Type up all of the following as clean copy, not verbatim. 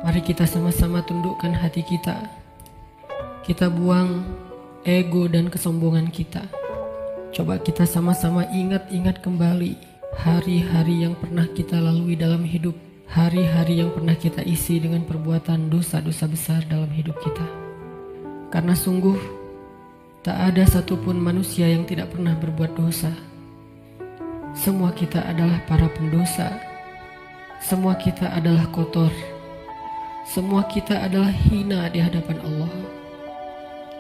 Mari kita sama-sama tundukkan hati kita. Kita buang ego dan kesombongan kita. Coba kita sama-sama ingat-ingat kembali hari-hari yang pernah kita lalui dalam hidup. Hari-hari yang pernah kita isi dengan perbuatan dosa-dosa besar dalam hidup kita. Karena sungguh tak ada satupun manusia yang tidak pernah berbuat dosa. Semua kita adalah para pendosa. Semua kita adalah kotor. Semua kita adalah hina di hadapan Allah.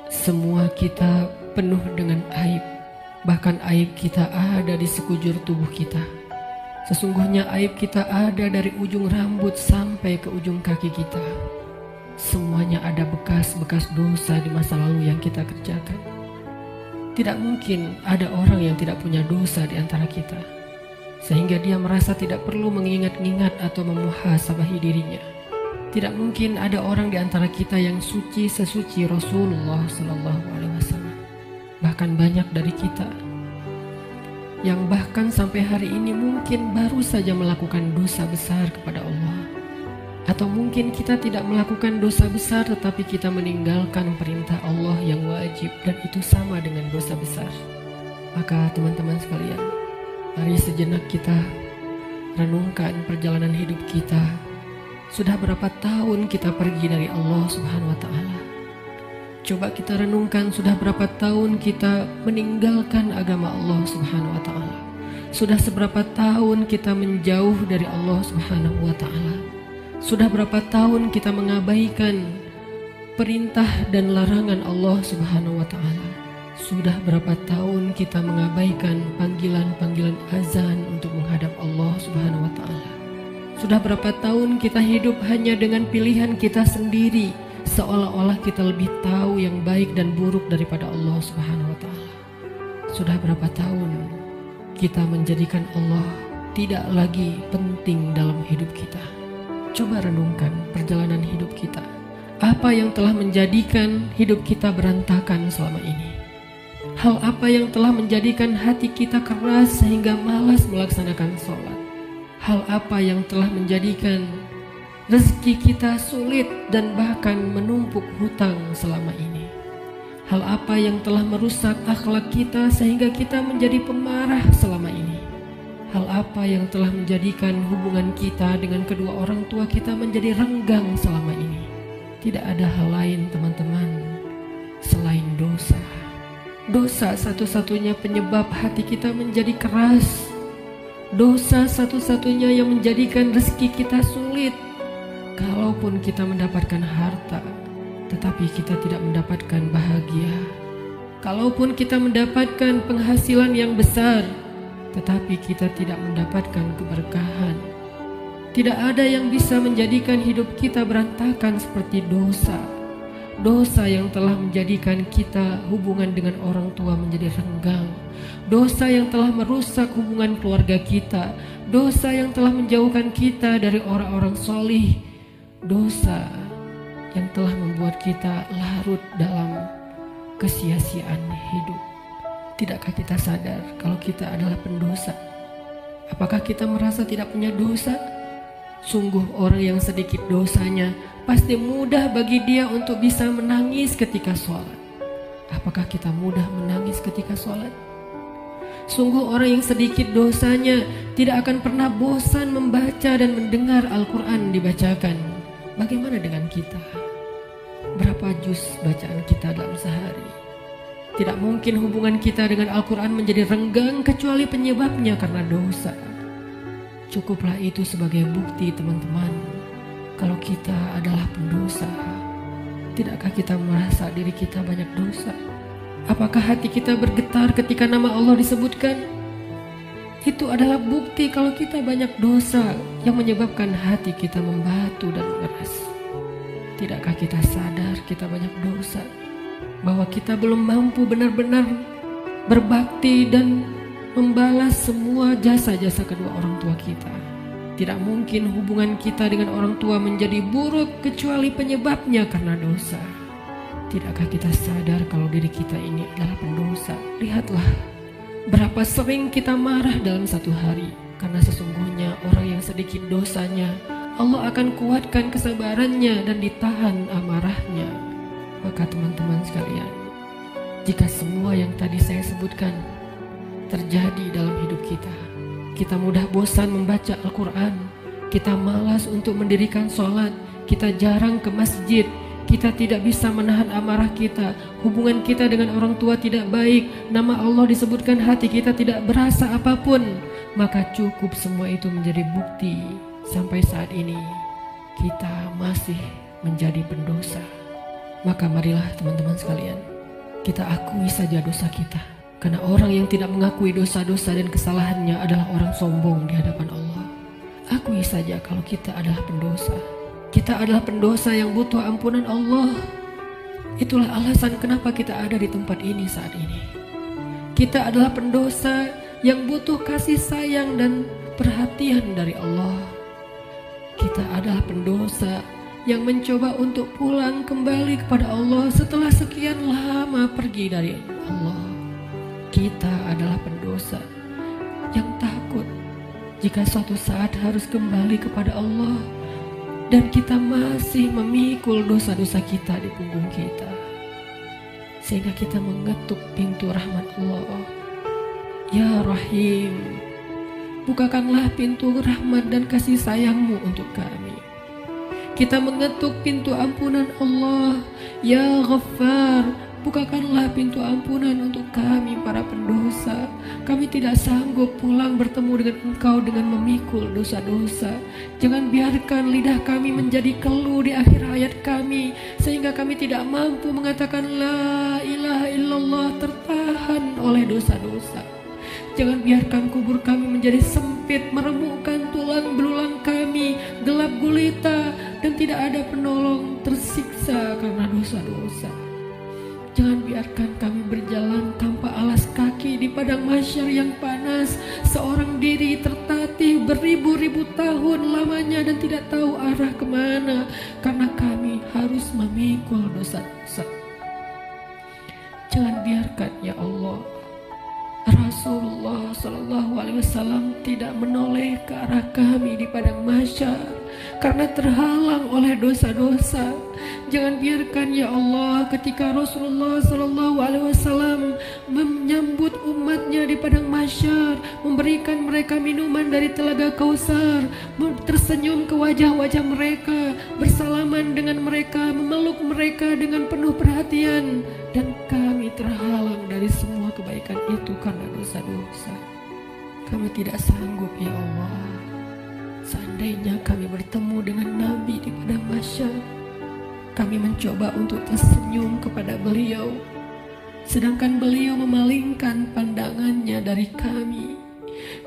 Semua kita penuh dengan aib. Bahkan aib kita ada di sekujur tubuh kita. Sesungguhnya aib kita ada dari ujung rambut sampai ke ujung kaki kita. Semuanya ada bekas-bekas dosa di masa lalu yang kita kerjakan. Tidak mungkin ada orang yang tidak punya dosa di antara kita, sehingga dia merasa tidak perlu mengingat-ingat atau memuhasabahi dirinya. Tidak mungkin ada orang di antara kita yang suci sesuci Rasulullah SAW. Bahkan banyak dari kita yang bahkan sampai hari ini mungkin baru saja melakukan dosa besar kepada Allah. Atau mungkin kita tidak melakukan dosa besar tetapi kita meninggalkan perintah Allah yang wajib, dan itu sama dengan dosa besar. Maka teman-teman sekalian, mari sejenak kita renungkan perjalanan hidup kita. Sudah berapa tahun kita pergi dari Allah Subhanahu wa Ta'ala? Coba kita renungkan, sudah berapa tahun kita meninggalkan agama Allah Subhanahu wa Ta'ala? Sudah seberapa tahun kita menjauh dari Allah Subhanahu wa Ta'ala? Sudah berapa tahun kita mengabaikan perintah dan larangan Allah Subhanahu wa Ta'ala? Sudah berapa tahun kita mengabaikan panggilan-panggilan azan untuk menghadap Allah Subhanahu wa Ta'ala? Sudah berapa tahun kita hidup hanya dengan pilihan kita sendiri, seolah-olah kita lebih tahu yang baik dan buruk daripada Allah Subhanahu wa Ta'ala? Sudah berapa tahun kita menjadikan Allah tidak lagi penting dalam hidup kita? Coba renungkan perjalanan hidup kita. Apa yang telah menjadikan hidup kita berantakan selama ini? Hal apa yang telah menjadikan hati kita keras sehingga malas melaksanakan sholat? Hal apa yang telah menjadikan rezeki kita sulit dan bahkan menumpuk hutang selama ini? Hal apa yang telah merusak akhlak kita sehingga kita menjadi pemarah selama ini? Hal apa yang telah menjadikan hubungan kita dengan kedua orang tua kita menjadi renggang selama ini? Tidak ada hal lain teman-teman selain dosa. Dosa satu-satunya penyebab hati kita menjadi keras. Dosa satu-satunya yang menjadikan rezeki kita sulit. Kalaupun kita mendapatkan harta, tetapi kita tidak mendapatkan bahagia. Kalaupun kita mendapatkan penghasilan yang besar, tetapi kita tidak mendapatkan keberkahan. Tidak ada yang bisa menjadikan hidup kita berantakan seperti dosa. Dosa yang telah menjadikan kita hubungan dengan orang tua menjadi renggang. Dosa yang telah merusak hubungan keluarga kita. Dosa yang telah menjauhkan kita dari orang-orang solih. Dosa yang telah membuat kita larut dalam kesia-siaan hidup. Tidakkah kita sadar kalau kita adalah pendosa? Apakah kita merasa tidak punya dosa? Sungguh orang yang sedikit dosanya pasti mudah bagi dia untuk bisa menangis ketika sholat. Apakah kita mudah menangis ketika sholat? Sungguh orang yang sedikit dosanya tidak akan pernah bosan membaca dan mendengar Al-Quran dibacakan. Bagaimana dengan kita? Berapa juz bacaan kita dalam sehari? Tidak mungkin hubungan kita dengan Al-Quran menjadi renggang kecuali penyebabnya karena dosa. Cukuplah itu sebagai bukti teman-teman kalau kita adalah pendosa. Tidakkah kita merasa diri kita banyak dosa? Apakah hati kita bergetar ketika nama Allah disebutkan? Itu adalah bukti kalau kita banyak dosa yang menyebabkan hati kita membatu dan mengeras. Tidakkah kita sadar kita banyak dosa? Bahwa kita belum mampu benar-benar berbakti dan membalas semua jasa-jasa kedua orang tua kita. Tidak mungkin hubungan kita dengan orang tua menjadi buruk kecuali penyebabnya karena dosa. Tidakkah kita sadar kalau diri kita ini adalah pendosa? Lihatlah berapa sering kita marah dalam satu hari, karena sesungguhnya orang yang sedikit dosanya Allah akan kuatkan kesabarannya dan ditahan amarahnya. Maka teman-teman sekalian, jika semua yang tadi saya sebutkan terjadi dalam hidup kita, kita mudah bosan membaca Al-Quran, kita malas untuk mendirikan sholat, kita jarang ke masjid, kita tidak bisa menahan amarah kita, hubungan kita dengan orang tua tidak baik, nama Allah disebutkan hati kita tidak berasa apapun, maka cukup semua itu menjadi bukti sampai saat ini kita masih menjadi pendosa. Maka marilah teman-teman sekalian, kita akui saja dosa kita. Karena orang yang tidak mengakui dosa-dosa dan kesalahannya adalah orang sombong di hadapan Allah. Akui saja kalau kita adalah pendosa. Kita adalah pendosa yang butuh ampunan Allah. Itulah alasan kenapa kita ada di tempat ini saat ini. Kita adalah pendosa yang butuh kasih sayang dan perhatian dari Allah. Kita adalah pendosa yang mencoba untuk pulang kembali kepada Allah setelah sekian lama pergi dari Allah. Kita adalah pendosa yang takut jika suatu saat harus kembali kepada Allah dan kita masih memikul dosa-dosa kita di punggung kita, sehingga kita mengetuk pintu rahmat Allah. Ya Rahim, bukakanlah pintu rahmat dan kasih sayangmu untuk kami. Kita mengetuk pintu ampunan Allah. Ya Ghaffar, bukakanlah pintu ampunan untuk kami para pendosa. Kami tidak sanggup pulang bertemu dengan Engkau dengan memikul dosa-dosa. Jangan biarkan lidah kami menjadi keluh di akhir hayat kami, sehingga kami tidak mampu mengatakan La ilaha illallah, tertahan oleh dosa-dosa. Jangan biarkan kubur kami menjadi sempit, meremukkan tulang belulang kami, gelap gulita, dan tidak ada penolong, tersiksa karena dosa-dosa. Jangan biarkan kami berjalan tanpa alas kaki di padang mahsyar yang panas, seorang diri tertatih beribu-ribu tahun lamanya dan tidak tahu arah kemana, karena kami harus memikul dosa-dosa. Jangan biarkan ya Allah Rasulullah SAW tidak menoleh ke arah kami di padang mahsyar karena terhalang oleh dosa-dosa. Jangan biarkan ya Allah ketika Rasulullah SAW menyambut umatnya di padang mahsyar, memberikan mereka minuman dari telaga Kausar, tersenyum ke wajah-wajah mereka, bersalaman dengan mereka, memeluk mereka dengan penuh perhatian, dan kami terhalang dari semua kebaikan itu karena dosa-dosa. Kami tidak sanggup ya Allah. Seandainya kami bertemu dengan Nabi di padang mahsyar, kami mencoba untuk tersenyum kepada beliau, sedangkan beliau memalingkan pandangannya dari kami,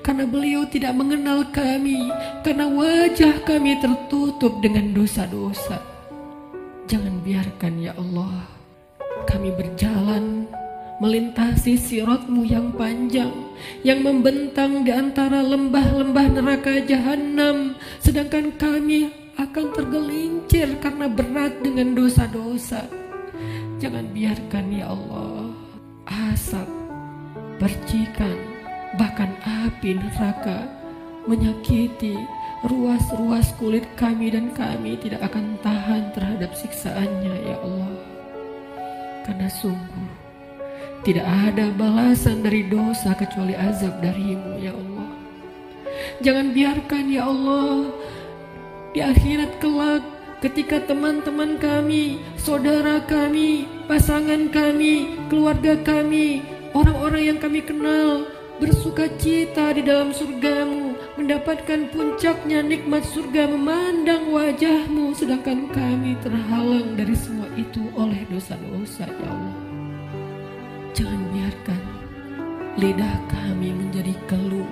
karena beliau tidak mengenal kami, karena wajah kami tertutup dengan dosa-dosa. Jangan biarkan ya Allah kami berjalan melintasi siratmu yang panjang, yang membentang di antara lembah-lembah neraka jahanam, sedangkan kami akan tergelincir karena berat dengan dosa-dosa. Jangan biarkan ya Allah asap, percikan, bahkan api neraka menyakiti ruas-ruas kulit kami, dan kami tidak akan tahan terhadap siksaannya ya Allah. Karena sungguh tidak ada balasan dari dosa kecuali azab darimu ya Allah. Jangan biarkan ya Allah di akhirat kelak ketika teman-teman kami, saudara kami, pasangan kami, keluarga kami, orang-orang yang kami kenal bersuka cita di dalam surgamu, mendapatkan puncaknya nikmat surga, memandang wajahmu, sedangkan kami terhalang dari semua itu oleh dosa-dosa ya Allah. Jangan biarkan lidah kami menjadi keluh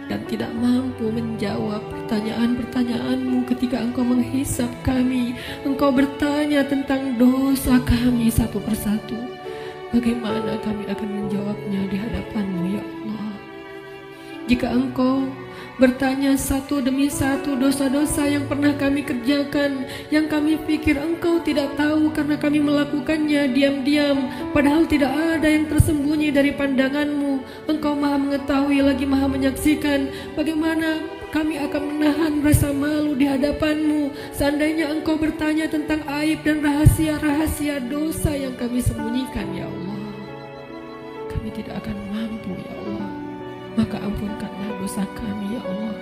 dan tidak mampu menjawab pertanyaan-pertanyaanmu ketika Engkau menghisap kami. Engkau bertanya tentang dosa kami satu persatu. Bagaimana kami akan menjawabnya di hadapanmu ya Allah? Jika Engkau bertanya satu demi satu dosa-dosa yang pernah kami kerjakan, yang kami pikir Engkau tidak tahu karena kami melakukannya diam-diam, padahal tidak ada yang tersembunyi dari pandanganmu. Engkau maha mengetahui lagi maha menyaksikan. Bagaimana Kami akan menahan rasa malu di hadapan-Mu seandainya Engkau bertanya tentang aib dan rahasia-rahasia dosa yang kami sembunyikan, ya Allah. Kami tidak akan mampu, ya Allah. Maka ampunkanlah dosa kami, ya Allah.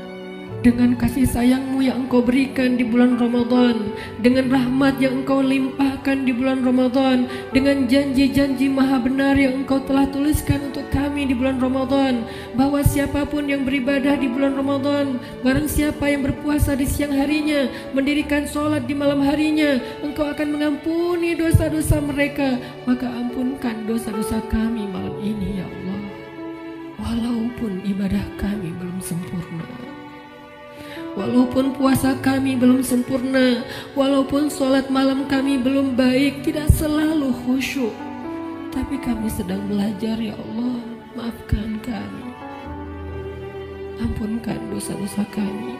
Dengan kasih sayang-Mu yang Engkau berikan di bulan Ramadan, dengan rahmat yang Engkau limpahkan di bulan Ramadan, dengan janji-janji maha benar yang Engkau telah tuliskan untuk kami di bulan Ramadan, bahwa siapapun yang beribadah di bulan Ramadan, barang siapa yang berpuasa di siang harinya, mendirikan sholat di malam harinya, Engkau akan mengampuni dosa-dosa mereka. Maka ampunkan dosa-dosa kami malam ini, ya Allah. Walaupun ibadah kami belum sempurna, walaupun puasa kami belum sempurna, walaupun sholat malam kami belum baik, tidak selalu khusyuk, tapi kami sedang belajar, ya Allah. Maafkan kami, ampunkan dosa-dosa kami.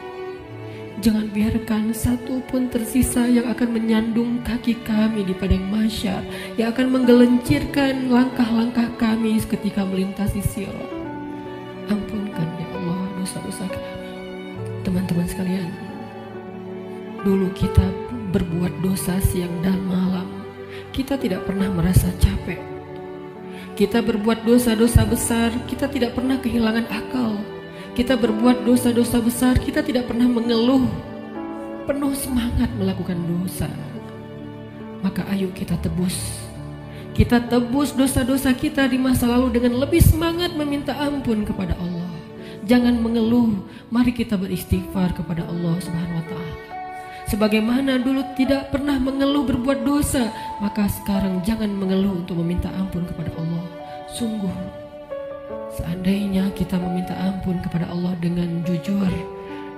Jangan biarkan satu pun tersisa yang akan menyandung kaki kami di padang mahsyar, yang akan menggelincirkan langkah-langkah kami ketika melintasi sirat. Ampunkan, ya Allah, dosa-dosa kami. Teman-teman sekalian, dulu kita berbuat dosa siang dan malam, kita tidak pernah merasa capek. Kita berbuat dosa-dosa besar, kita tidak pernah kehilangan akal. Kita berbuat dosa-dosa besar, kita tidak pernah mengeluh, penuh semangat melakukan dosa. Maka ayo kita tebus. Kita tebus dosa-dosa kita di masa lalu dengan lebih semangat meminta ampun kepada Allah. Jangan mengeluh, mari kita beristighfar kepada Allah Subhanahu wa Ta'ala. Sebagaimana dulu tidak pernah mengeluh berbuat dosa, maka sekarang jangan mengeluh untuk meminta ampun kepada Allah. Sungguh, seandainya kita meminta ampun kepada Allah dengan jujur,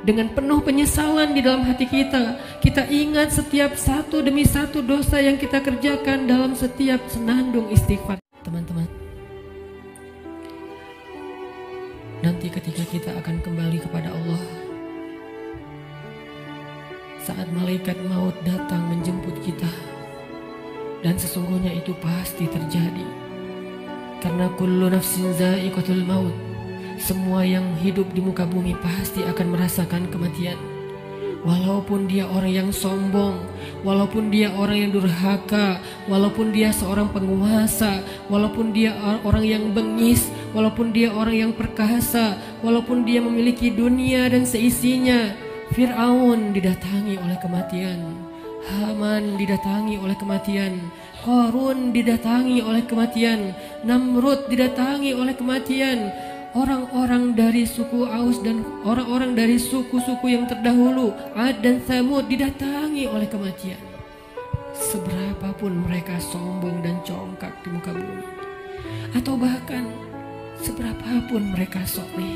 dengan penuh penyesalan di dalam hati kita, kita ingat setiap satu demi satu dosa yang kita kerjakan dalam setiap senandung istighfar. Teman-teman, nanti ketika kita akan kembali kepada Allah, saat malaikat maut datang menjemput kita, dan sesungguhnya itu pasti terjadi, karena kullu nafsin za'iqatul maut, semua yang hidup di muka bumi pasti akan merasakan kematian. Walaupun dia orang yang sombong, walaupun dia orang yang durhaka, walaupun dia seorang penguasa, walaupun dia orang yang bengis, walaupun dia orang yang perkasa, walaupun dia memiliki dunia dan seisinya. Fir'aun didatangi oleh kematian, Haman didatangi oleh kematian, Qarun didatangi oleh kematian, Namrud didatangi oleh kematian. Orang-orang dari suku Aus dan orang-orang dari suku-suku yang terdahulu, Ad dan Tsamud, didatangi oleh kematian. Seberapapun mereka sombong dan congkak di muka bumi, atau bahkan seberapapun mereka soleh,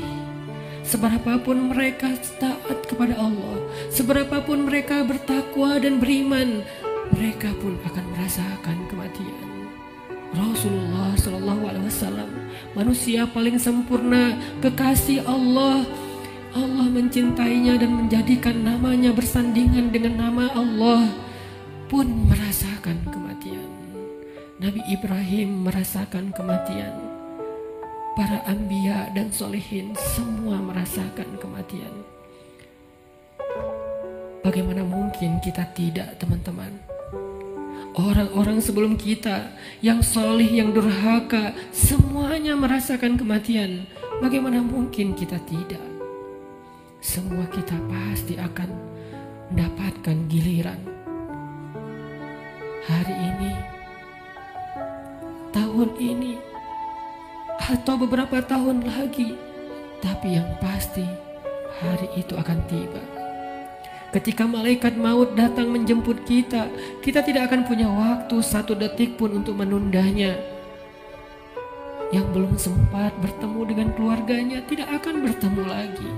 seberapapun mereka taat kepada Allah, seberapapun mereka bertakwa dan beriman, mereka pun akan merasakan kematian. Rasulullah SAW, manusia paling sempurna, kekasih Allah. Allah mencintainya dan menjadikan namanya bersandingan dengan nama Allah, pun merasakan kematian. Nabi Ibrahim merasakan kematian. Para anbiya dan solehin semua merasakan kematian. Bagaimana mungkin kita tidak, teman-teman? Orang-orang sebelum kita yang solih, yang durhaka, semuanya merasakan kematian. Bagaimana mungkin kita tidak? Semua kita pasti akan mendapatkan giliran. Hari ini, tahun ini, atau beberapa tahun lagi. Tapi yang pasti hari itu akan tiba. Ketika malaikat maut datang menjemput kita, kita tidak akan punya waktu satu detik pun untuk menundanya. Yang belum sempat bertemu dengan keluarganya tidak akan bertemu lagi.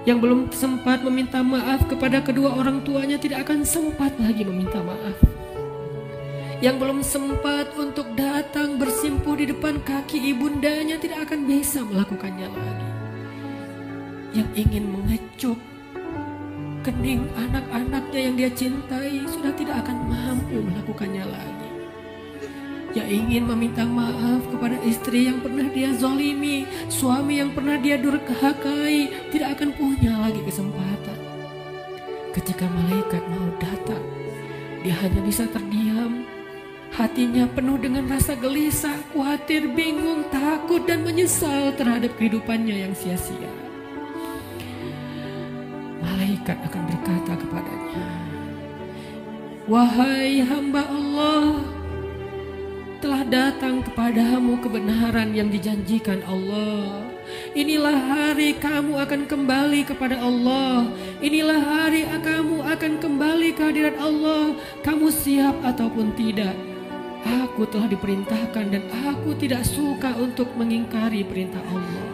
Yang belum sempat meminta maaf kepada kedua orang tuanya tidak akan sempat lagi meminta maaf. Yang belum sempat untuk datang bersimpuh di depan kaki ibundanya tidak akan bisa melakukannya lagi. Yang ingin mengecup kening anak-anaknya yang dia cintai sudah tidak akan mampu melakukannya lagi. yang ingin meminta maaf kepada istri yang pernah dia zalimi, suami yang pernah dia durhakai, tidak akan punya lagi kesempatan. Ketika malaikat maut datang, dia hanya bisa terdiam. Hatinya penuh dengan rasa gelisah, khawatir, bingung, takut, dan menyesal terhadap kehidupannya yang sia-sia. Malaikat akan berkata kepadanya, "Wahai hamba Allah, telah datang kepadamu kebenaran yang dijanjikan Allah. Inilah hari kamu akan kembali kepada Allah. Inilah hari kamu akan kembali ke hadirat Allah. Kamu siap ataupun tidak? Aku telah diperintahkan dan aku tidak suka untuk mengingkari perintah Allah."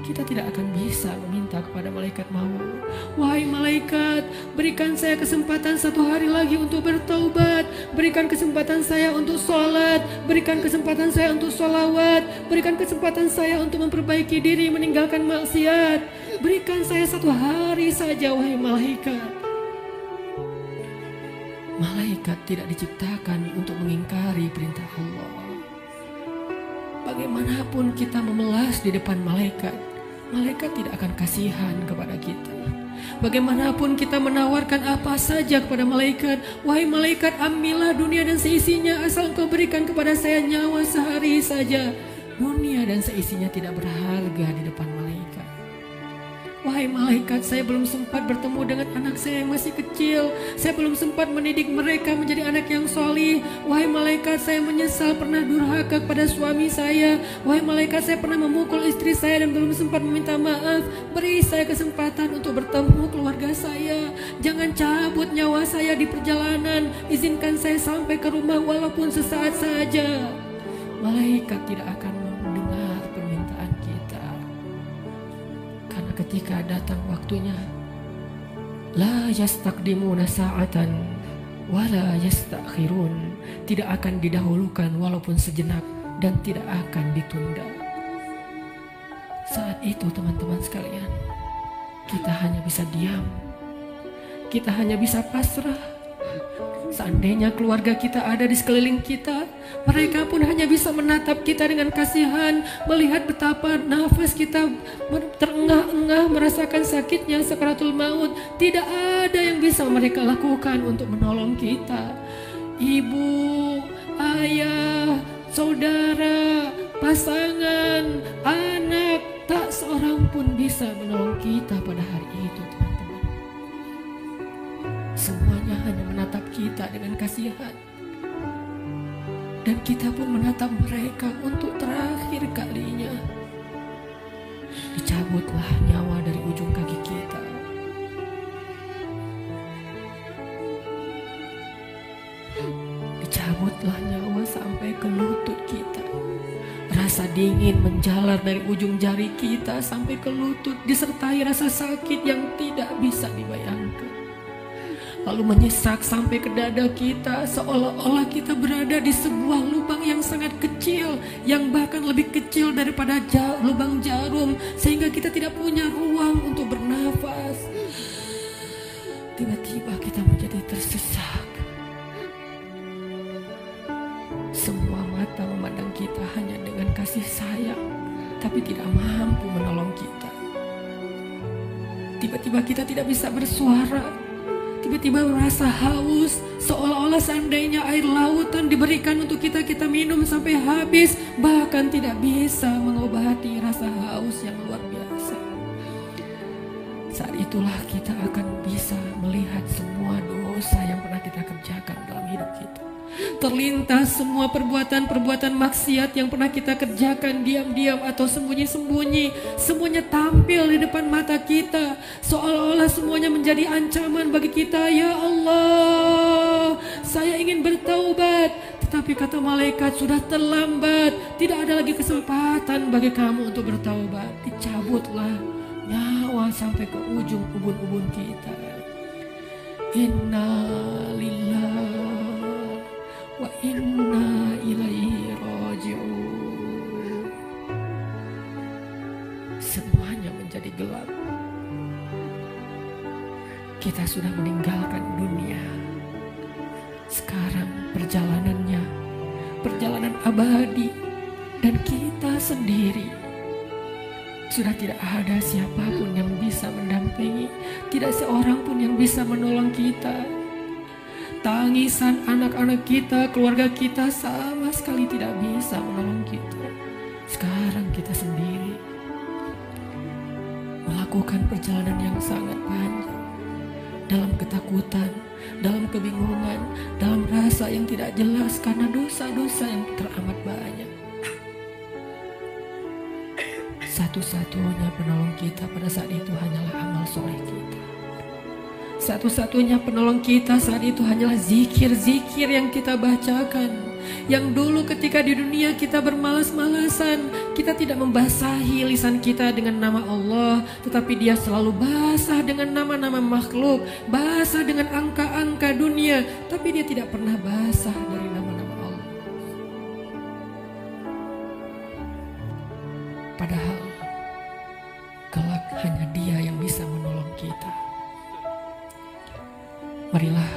Kita tidak akan bisa meminta kepada malaikat maut, "Wahai malaikat, berikan saya kesempatan 1 hari lagi untuk bertaubat. Berikan kesempatan saya untuk sholat. Berikan kesempatan saya untuk sholawat. Berikan kesempatan saya untuk memperbaiki diri, meninggalkan maksiat. Berikan saya 1 hari saja, wahai malaikat." Malaikat tidak diciptakan untuk mengingkari perintah Allah. Bagaimanapun kita memelas di depan malaikat, malaikat tidak akan kasihan kepada kita. Bagaimanapun kita menawarkan apa saja kepada malaikat, "Wahai malaikat, ambillah dunia dan seisinya, asal engkau berikan kepada saya nyawa sehari saja." Dunia dan seisinya tidak berharga di depan malaikat. "Wahai malaikat, saya belum sempat bertemu dengan anak saya yang masih kecil. Saya belum sempat mendidik mereka menjadi anak yang solih. Wahai malaikat, saya menyesal pernah durhaka kepada suami saya. Wahai malaikat, saya pernah memukul istri saya dan belum sempat meminta maaf. Beri saya kesempatan untuk bertemu keluarga saya. Jangan cabut nyawa saya di perjalanan. Izinkan saya sampai ke rumah walaupun sesaat saja." Malaikat tidak akan mendengar permintaan kita. Karena ketika datang waktunya, la yastaqdimuna sa'atan wala yastakhirun, tidak akan didahulukan walaupun sejenak dan tidak akan ditunda. Saat itu teman-teman sekalian, kita hanya bisa diam. Kita hanya bisa pasrah. Seandainya keluarga kita ada di sekeliling kita, mereka pun hanya bisa menatap kita dengan kasihan, melihat betapa nafas kita terengah-engah, merasakan sakitnya sakaratul maut. Tidak ada yang bisa mereka lakukan untuk menolong kita. Ibu, ayah, saudara, pasangan, anak, tak seorang pun bisa menolong kita pada hari itu, teman-teman. Semuanya hanya menatap kita dengan kasihan. Dan kita pun menatap mereka untuk terakhir kalinya. Dicabutlah nyawa dari ujung kaki kita. Dicabutlah nyawa sampai ke lutut kita. Rasa dingin menjalar dari ujung jari kita sampai ke lutut, disertai rasa sakit yang tidak bisa dibayangkan. Lalu menyesak sampai ke dada kita, seolah-olah kita berada di sebuah lubang yang sangat kecil, yang bahkan lebih kecil daripada lubang jarum, sehingga kita tidak punya ruang untuk bernafas. Tiba-tiba kita menjadi tersesak. Semua mata memandang kita hanya dengan kasih sayang, tapi tidak mampu menolong kita. Tiba-tiba kita tidak bisa bersuara. Tiba-tiba merasa haus, seolah-olah seandainya air lautan diberikan untuk kita, kita minum sampai habis, bahkan tidak bisa mengobati rasa haus yang luar biasa. Saat itulah kita akan bisa melihat semua dosa yang pernah kita kerjakan dalam hidup kita. Terlintas semua perbuatan-perbuatan maksiat yang pernah kita kerjakan diam-diam atau sembunyi-sembunyi. Semuanya tampil di depan mata kita, seolah-olah semuanya menjadi ancaman bagi kita. "Ya Allah, saya ingin bertaubat." Tetapi kata malaikat, "Sudah terlambat. Tidak ada lagi kesempatan bagi kamu untuk bertaubat." Dicabutlah nyawa sampai ke ujung ubun-ubun kita. Inna lillahi wa inna ilaihi raji'un. Semuanya menjadi gelap. Kita sudah meninggalkan dunia. Sekarang perjalanannya perjalanan abadi, dan kita sendiri. Sudah tidak ada siapapun yang bisa mendampingi, tidak seorang pun yang bisa menolong kita. Tangisan anak-anak kita, keluarga kita sama sekali tidak bisa menolong kita. Sekarang kita sendiri melakukan perjalanan yang sangat panjang, dalam ketakutan, dalam kebingungan, dalam rasa yang tidak jelas karena dosa-dosa yang teramat banyak. Satu-satunya penolong kita pada saat itu hanyalah amal soleh kita. Satu-satunya penolong kita saat itu hanyalah zikir-zikir yang kita bacakan. Yang dulu ketika di dunia kita bermalas-malasan, kita tidak membasahi lisan kita dengan nama Allah, tetapi dia selalu basah dengan nama-nama makhluk, basah dengan angka-angka dunia, tapi dia tidak pernah basah dari nama-nama Allah. Padahal kelak hanya dia yang bisa menolong kita. Marilah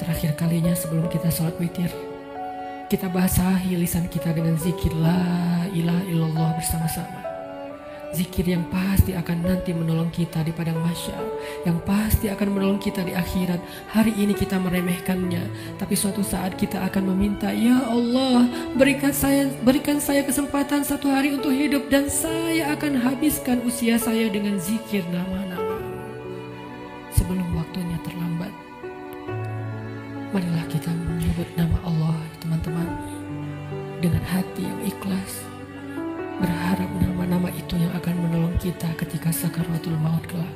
terakhir kalinya sebelum kita sholat witir, kita basahi lisan kita dengan zikir la ilaha illallah bersama-sama. Zikir yang pasti akan nanti menolong kita di padang mahsyar, yang pasti akan menolong kita di akhirat. Hari ini kita meremehkannya, tapi suatu saat kita akan meminta, ya Allah, berikan saya kesempatan satu hari untuk hidup, dan saya akan habiskan usia saya dengan zikir nama-nama sebelum waktunya terlambat. Marilah kita menyebut nama Allah, teman-teman, dengan hati yang ikhlas, berharap nama-nama itu yang akan menolong kita ketika sakaratul maut kelak.